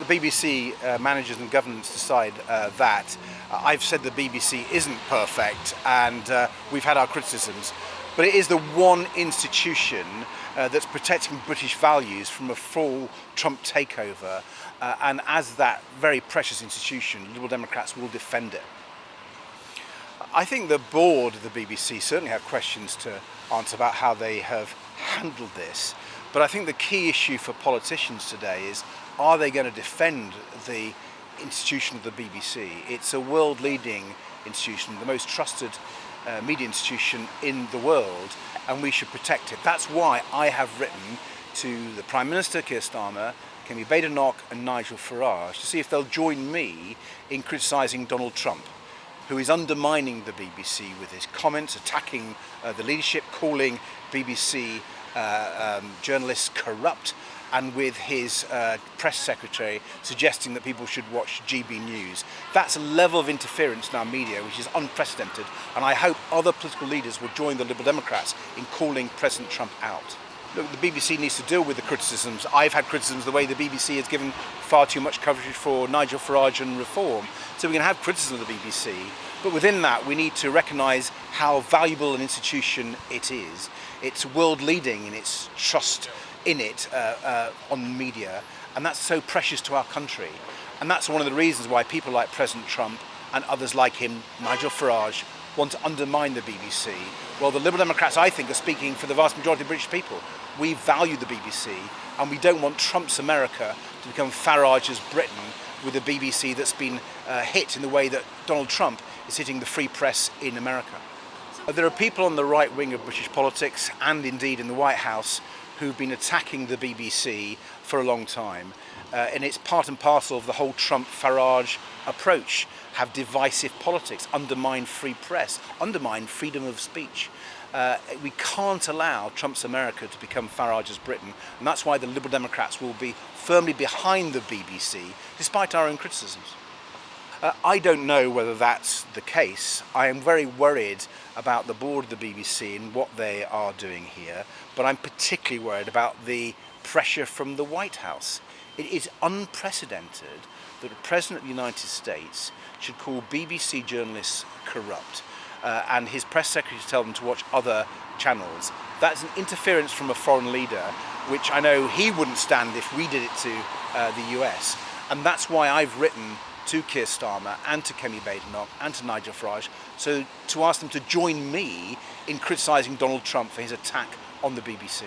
BBC managers and governments decide that. I've said the BBC isn't perfect, and we've had our criticisms, but it is the one institution that's protecting British values from a full Trump takeover, and as that very precious institution, Liberal Democrats will defend it. I think the board of the BBC certainly have questions to answer about how they have handled this, but I think the key issue for politicians today is, are they going to defend the institution of the BBC? It's a world-leading institution, the most trusted media institution in the world, and we should protect it. That's why I have written to the Prime Minister, Keir Starmer, Kemi Badenoch and Nigel Farage to see if they'll join me in criticising Donald Trump, who is undermining the BBC with his comments, attacking the leadership, calling BBC journalists corrupt, and with his press secretary suggesting that people should watch GB News. That's a level of interference in our media which is unprecedented, and I hope other political leaders will join the Liberal Democrats in calling President Trump out. Look, the BBC needs to deal with the criticisms. I've had criticisms the way the BBC has given far too much coverage for Nigel Farage and reform. So we can have criticism of the BBC, but within that we need to recognise how valuable an institution it is. It's world leading in its trust in it on media, and that's so precious to our country. And that's one of the reasons why people like President Trump and others like him, Nigel Farage, want to undermine the BBC. Well, the Liberal Democrats, I think, are speaking for the vast majority of British people. We value the BBC, and we don't want Trump's America to become Farage's Britain, with a BBC that's been hit in the way that Donald Trump is hitting the free press in America. There are people on the right wing of British politics, and indeed in the White House, who've been attacking the BBC for a long time. And it's part and parcel of the whole Trump-Farage approach. Have divisive politics, undermine free press, undermine freedom of speech. We can't allow Trump's America to become Farage's Britain, and that's why the Liberal Democrats will be firmly behind the BBC, despite our own criticisms. I don't know whether that's the case. I am very worried about the board of the BBC and what they are doing here, but I'm particularly worried about the pressure from the White House. It is unprecedented that the President of the United States should call BBC journalists corrupt, and his press secretary to tell them to watch other channels. That's an interference from a foreign leader, which I know he wouldn't stand if we did it to the US. And that's why I've written to Keir Starmer and to Kemi Badenoch and to Nigel Farage, so to ask them to join me in criticising Donald Trump for his attack on the BBC.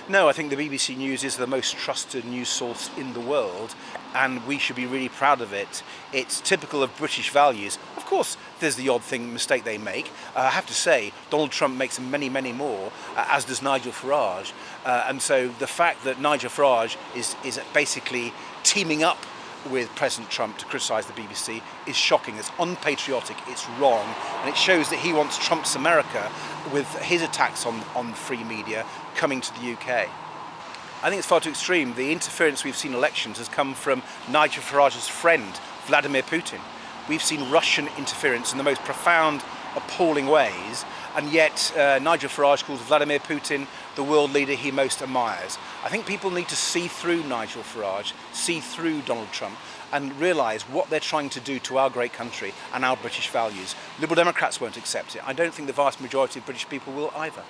No, I think the BBC News is the most trusted news source in the world, and we should be really proud of it. It's typical of British values. Of course, there's the odd mistake they make. I have to say, Donald Trump makes many, many more, as does Nigel Farage. And so the fact that Nigel Farage is basically teaming up with President Trump to criticise the BBC is shocking. It's unpatriotic, it's wrong, and it shows that he wants Trump's America, with his attacks on free media, coming to the UK. I think it's far too extreme. The interference we've seen in elections has come from Nigel Farage's friend, Vladimir Putin. We've seen Russian interference in the most profound, appalling ways, and yet Nigel Farage calls Vladimir Putin the world leader he most admires. I think people need to see through Nigel Farage, see through Donald Trump, and realise what they're trying to do to our great country and our British values. Liberal Democrats won't accept it. I don't think the vast majority of British people will either.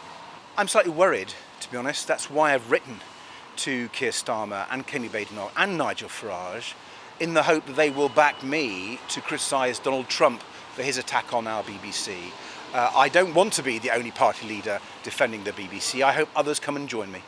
I'm slightly worried, to be honest. That's why I've written to Keir Starmer and Kemi Badenoch and Nigel Farage, in the hope that they will back me to criticise Donald Trump for his attack on our BBC. I don't want to be the only party leader defending the BBC. I hope others come and join me.